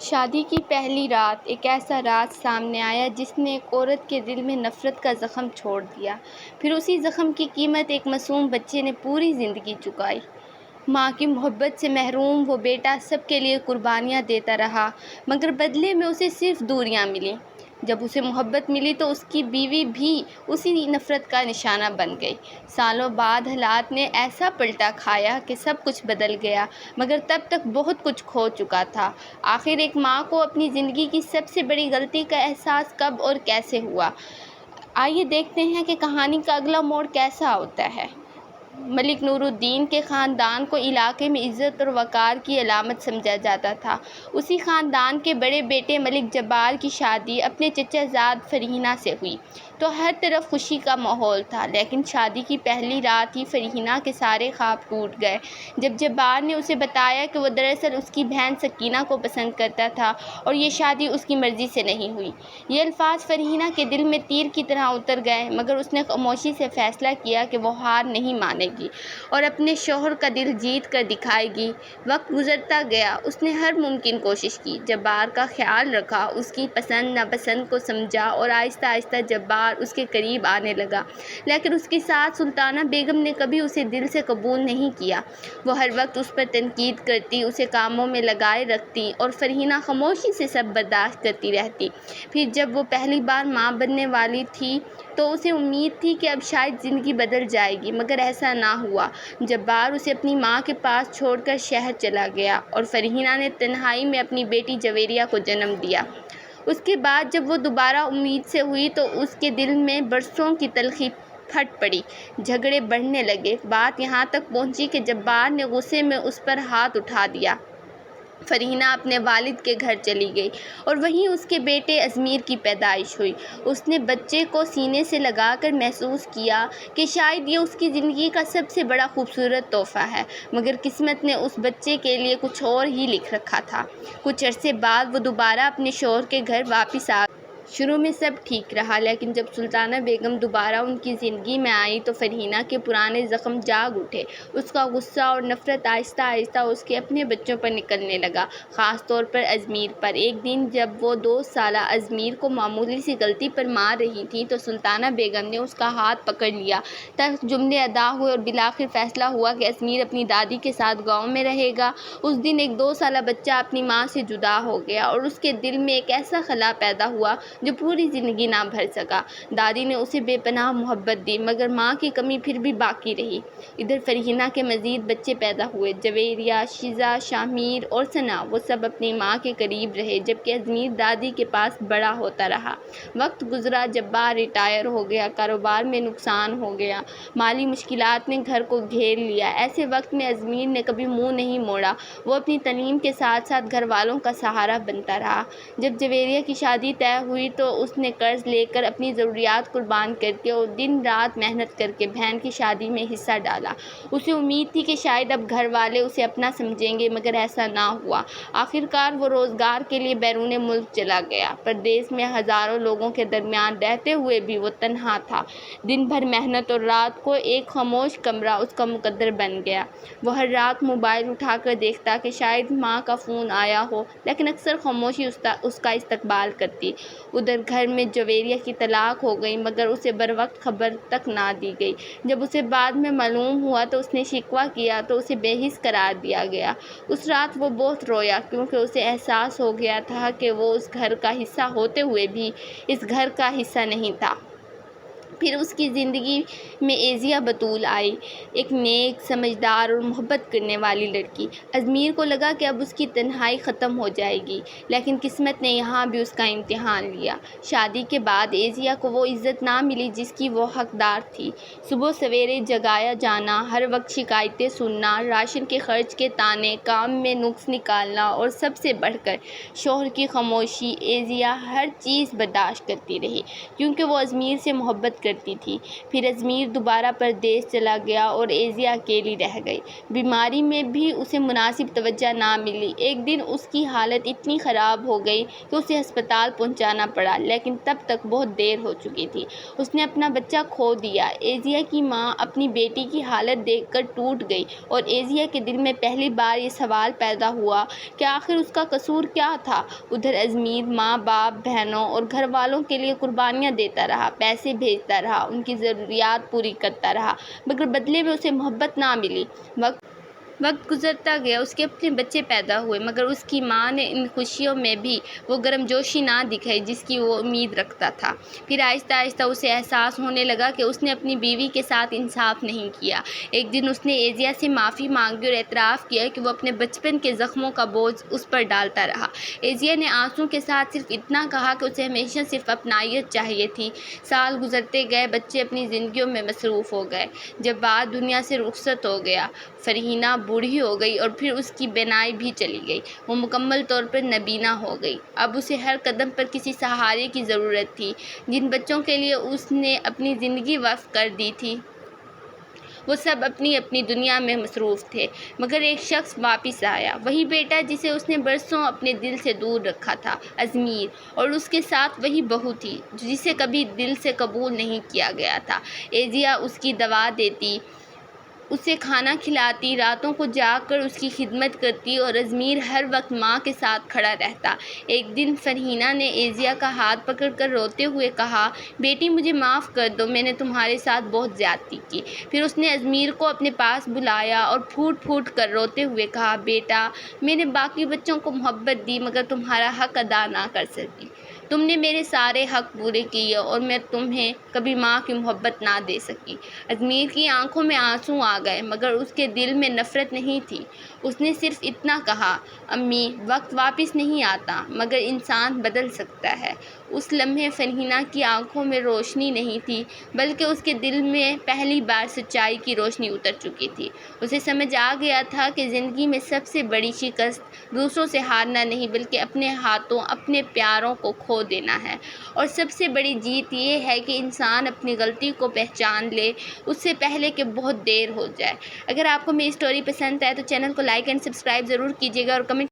شادی کی پہلی رات ایک ایسا راز سامنے آیا جس نے ایک عورت کے دل میں نفرت کا زخم چھوڑ دیا۔ پھر اسی زخم کی قیمت ایک معصوم بچے نے پوری زندگی چکائی۔ ماں کی محبت سے محروم وہ بیٹا سب کے لیے قربانیاں دیتا رہا، مگر بدلے میں اسے صرف دوریاں ملیں۔ جب اسے محبت ملی تو اس کی بیوی بھی اسی نفرت کا نشانہ بن گئی۔ سالوں بعد حالات نے ایسا پلٹا کھایا کہ سب کچھ بدل گیا، مگر تب تک بہت کچھ کھو چکا تھا۔ آخر ایک ماں کو اپنی زندگی کی سب سے بڑی غلطی کا احساس کب اور کیسے ہوا؟ آئیے دیکھتے ہیں کہ کہانی کا اگلا موڑ کیسا ہوتا ہے۔ ملک نور الدین کے خاندان کو علاقے میں عزت اور وقار کی علامت سمجھا جاتا تھا۔ اسی خاندان کے بڑے بیٹے ملک جبار کی شادی اپنے چچا زاد فرحینہ سے ہوئی تو ہر طرف خوشی کا ماحول تھا، لیکن شادی کی پہلی رات ہی فرحینہ کے سارے خواب ٹوٹ گئے جب جبار نے اسے بتایا کہ وہ دراصل اس کی بہن سکینہ کو پسند کرتا تھا اور یہ شادی اس کی مرضی سے نہیں ہوئی۔ یہ الفاظ فرحینہ کے دل میں تیر کی طرح اتر گئے، مگر اس نے خاموشی سے فیصلہ کیا کہ وہ ہار نہیں مانے گی اور اپنے شوہر کا دل جیت کر دکھائے گی۔ وقت گزرتا گیا، اس نے ہر ممکن کوشش کی، جبار کا خیال رکھا، اس کی پسند ناپسند کو سمجھا اور آہستہ آہستہ جبار اس کے قریب آنے لگا، لیکن اس کی ساس سلطانہ بیگم نے کبھی اسے دل سے قبول نہیں کیا۔ وہ ہر وقت اس پر تنقید کرتی، اسے کاموں میں لگائے رکھتی اور فرحینہ خاموشی سے سب برداشت کرتی رہتی۔ پھر جب وہ پہلی بار ماں بننے والی تھی تو اسے امید تھی کہ اب شاید زندگی بدل جائے گی، مگر ایسا نہ ہوا۔ جبار اسے اپنی ماں کے پاس چھوڑ کر شہر چلا گیا اور فرحینہ نے تنہائی میں اپنی بیٹی جویریہ کو جنم دیا۔ اس کے بعد جب وہ دوبارہ امید سے ہوئی تو اس کے دل میں برسوں کی تلخی پھٹ پڑی، جھگڑے بڑھنے لگے۔ بات یہاں تک پہنچی کہ جبار نے غصے میں اس پر ہاتھ اٹھا دیا۔ فرحینہ اپنے والد کے گھر چلی گئی اور وہیں اس کے بیٹے ازمیر کی پیدائش ہوئی۔ اس نے بچے کو سینے سے لگا کر محسوس کیا کہ شاید یہ اس کی زندگی کا سب سے بڑا خوبصورت تحفہ ہے، مگر قسمت نے اس بچے کے لیے کچھ اور ہی لکھ رکھا تھا۔ کچھ عرصے بعد وہ دوبارہ اپنے شوہر کے گھر واپس آ گئی۔ شروع میں سب ٹھیک رہا، لیکن جب سلطانہ بیگم دوبارہ ان کی زندگی میں آئی تو فرحینہ کے پرانے زخم جاگ اٹھے۔ اس کا غصہ اور نفرت آہستہ آہستہ اس کے اپنے بچوں پر نکلنے لگا، خاص طور پر ازمیر پر۔ ایک دن جب وہ 2 سالہ ازمیر کو معمولی سی غلطی پر مار رہی تھی تو سلطانہ بیگم نے اس کا ہاتھ پکڑ لیا۔ تلخ جملے ادا ہوئے اور بالآخر فیصلہ ہوا کہ ازمیر اپنی دادی کے ساتھ گاؤں میں رہے گا۔ اس دن ایک 2 سالہ بچہ اپنی ماں سے جدا ہو گیا اور اس کے دل میں ایک ایسا خلا پیدا ہوا جو پوری زندگی نہ بھر سکا۔ دادی نے اسے بے پناہ محبت دی، مگر ماں کی کمی پھر بھی باقی رہی۔ ادھر فرحینہ کے مزید بچے پیدا ہوئے، جویریہ، شیزہ، شامیر اور ثنا۔ وہ سب اپنی ماں کے قریب رہے، جبکہ ازمیر دادی کے پاس بڑا ہوتا رہا۔ وقت گزرا، جبار ریٹائر ہو گیا، کاروبار میں نقصان ہو گیا، مالی مشکلات نے گھر کو گھیر لیا۔ ایسے وقت میں ازمیر نے کبھی منہ نہیں موڑا، وہ اپنی تعلیم کے ساتھ ساتھ گھر والوں کا سہارا بنتا رہا۔ جب جویریہ کی شادی طے ہوئی تو اس نے قرض لے کر اپنی ضروریات قربان کر کے اور دن رات محنت کر کے بہن کی شادی میں حصہ ڈالا۔ اسے امید تھی کہ شاید اب گھر والے اسے اپنا سمجھیں گے، مگر ایسا نہ ہوا۔ آخرکار وہ روزگار کے لیے بیرون ملک چلا گیا۔ پردیس میں ہزاروں لوگوں کے درمیان رہتے ہوئے بھی وہ تنہا تھا۔ دن بھر محنت اور رات کو ایک خاموش کمرہ اس کا مقدر بن گیا۔ وہ ہر رات موبائل اٹھا کر دیکھتا کہ شاید ماں کا فون آیا ہو، لیکن اکثر خاموشی اس کا استقبال کرتی۔ ادھر گھر میں جویریہ کی طلاق ہو گئی، مگر اسے بروقت خبر تک نہ دی گئی۔ جب اسے بعد میں معلوم ہوا تو اس نے شکوہ کیا تو اسے بے حس قرار دیا گیا۔ اس رات وہ بہت رویا، کیونکہ اسے احساس ہو گیا تھا کہ وہ اس گھر کا حصہ ہوتے ہوئے بھی اس گھر کا حصہ نہیں تھا۔ پھر اس کی زندگی میں ایزیہ بطول آئی، ایک نیک، سمجھدار اور محبت کرنے والی لڑکی۔ ازمیر کو لگا کہ اب اس کی تنہائی ختم ہو جائے گی، لیکن قسمت نے یہاں بھی اس کا امتحان لیا۔ شادی کے بعد ایزیہ کو وہ عزت نہ ملی جس کی وہ حقدار تھی۔ صبح سویرے جگایا جانا، ہر وقت شکایتیں سننا، راشن کے خرچ کے طعنے، کام میں نقص نکالنا اور سب سے بڑھ کر شوہر کی خاموشی۔ ایزیہ ہر چیز برداشت کرتی رہی، کیونکہ وہ ازمیر سے محبت کرتی کرتی تھی۔ پھر ازمیر دوبارہ پردیس چلا گیا اور ایزیا اکیلی رہ گئی۔ بیماری میں بھی اسے مناسب توجہ نہ ملی۔ ایک دن اس کی حالت اتنی خراب ہو گئی کہ اسے ہسپتال پہنچانا پڑا، لیکن تب تک بہت دیر ہو چکی تھی۔ اس نے اپنا بچہ کھو دیا۔ ایزیا کی ماں اپنی بیٹی کی حالت دیکھ کر ٹوٹ گئی اور ایزیا کے دل میں پہلی بار یہ سوال پیدا ہوا کہ آخر اس کا قصور کیا تھا۔ ادھر ازمیر ماں باپ، بہنوں اور گھر والوں کے لیے قربانیاں دیتا رہا، پیسے بھیجتا رہا، ان کی ضروریات پوری کرتا رہا، مگر بدلے میں اسے محبت نہ ملی۔ وقت گزرتا گیا، اس کے اپنے بچے پیدا ہوئے، مگر اس کی ماں نے ان خوشیوں میں بھی وہ گرم جوشی نہ دکھائی جس کی وہ امید رکھتا تھا۔ پھر آہستہ آہستہ اسے احساس ہونے لگا کہ اس نے اپنی بیوی کے ساتھ انصاف نہیں کیا۔ ایک دن اس نے ایزیا سے معافی مانگی اور اعتراف کیا کہ وہ اپنے بچپن کے زخموں کا بوجھ اس پر ڈالتا رہا۔ ایزیا نے آنسوں کے ساتھ صرف اتنا کہا کہ اسے ہمیشہ صرف اپنائیت چاہیے تھی۔ سال گزرتے گئے، بچے اپنی زندگیوں میں مصروف ہو گئے۔ جب بعد دنیا سے رخصت ہو گیا، فرحینہ بوڑھی ہو گئی اور پھر اس کی بینائی بھی چلی گئی۔ وہ مکمل طور پر نابینا ہو گئی۔ اب اسے ہر قدم پر کسی سہارے کی ضرورت تھی۔ جن بچوں کے لیے اس نے اپنی زندگی وقف کر دی تھی، وہ سب اپنی اپنی دنیا میں مصروف تھے، مگر ایک شخص واپس آیا، وہی بیٹا جسے اس نے برسوں اپنے دل سے دور رکھا تھا، ازمیر، اور اس کے ساتھ وہی بہو تھی جسے کبھی دل سے قبول نہیں کیا گیا تھا۔ ایزیا اس کی دوا دیتی، اسے کھانا کھلاتی، راتوں کو جاگ کر اس کی خدمت کرتی اور ازمیر ہر وقت ماں کے ساتھ کھڑا رہتا۔ ایک دن فرحینہ نے ایزیا کا ہاتھ پکڑ کر روتے ہوئے کہا، بیٹی مجھے معاف کر دو، میں نے تمہارے ساتھ بہت زیادتی کی۔ پھر اس نے ازمیر کو اپنے پاس بلایا اور پھوٹ پھوٹ کر روتے ہوئے کہا، بیٹا میں نے باقی بچوں کو محبت دی مگر تمہارا حق ادا نہ کر سکی۔ تم نے میرے سارے حق پورے کیے اور میں تمہیں کبھی ماں کی محبت نہ دے سکی۔ ازمیر کی آنکھوں میں آنسو آ گئے، مگر اس کے دل میں نفرت نہیں تھی۔ اس نے صرف اتنا کہا، امی وقت واپس نہیں آتا مگر انسان بدل سکتا ہے۔ اس لمحے فرحینہ کی آنکھوں میں روشنی نہیں تھی، بلکہ اس کے دل میں پہلی بار سچائی کی روشنی اتر چکی تھی۔ اسے سمجھ آ گیا تھا کہ زندگی میں سب سے بڑی شکست دوسروں سے ہارنا نہیں بلکہ اپنے ہاتھوں اپنے پیاروں کو کھو دینا ہے، اور سب سے بڑی جیت یہ ہے کہ انسان اپنی غلطی کو پہچان لے اس سے پہلے کہ بہت دیر ہو جائے۔ اگر آپ کو میری اسٹوری پسند آئے تو چینل کو لائک اینڈ سبسکرائب ضرور کیجیے گا اور کمنٹ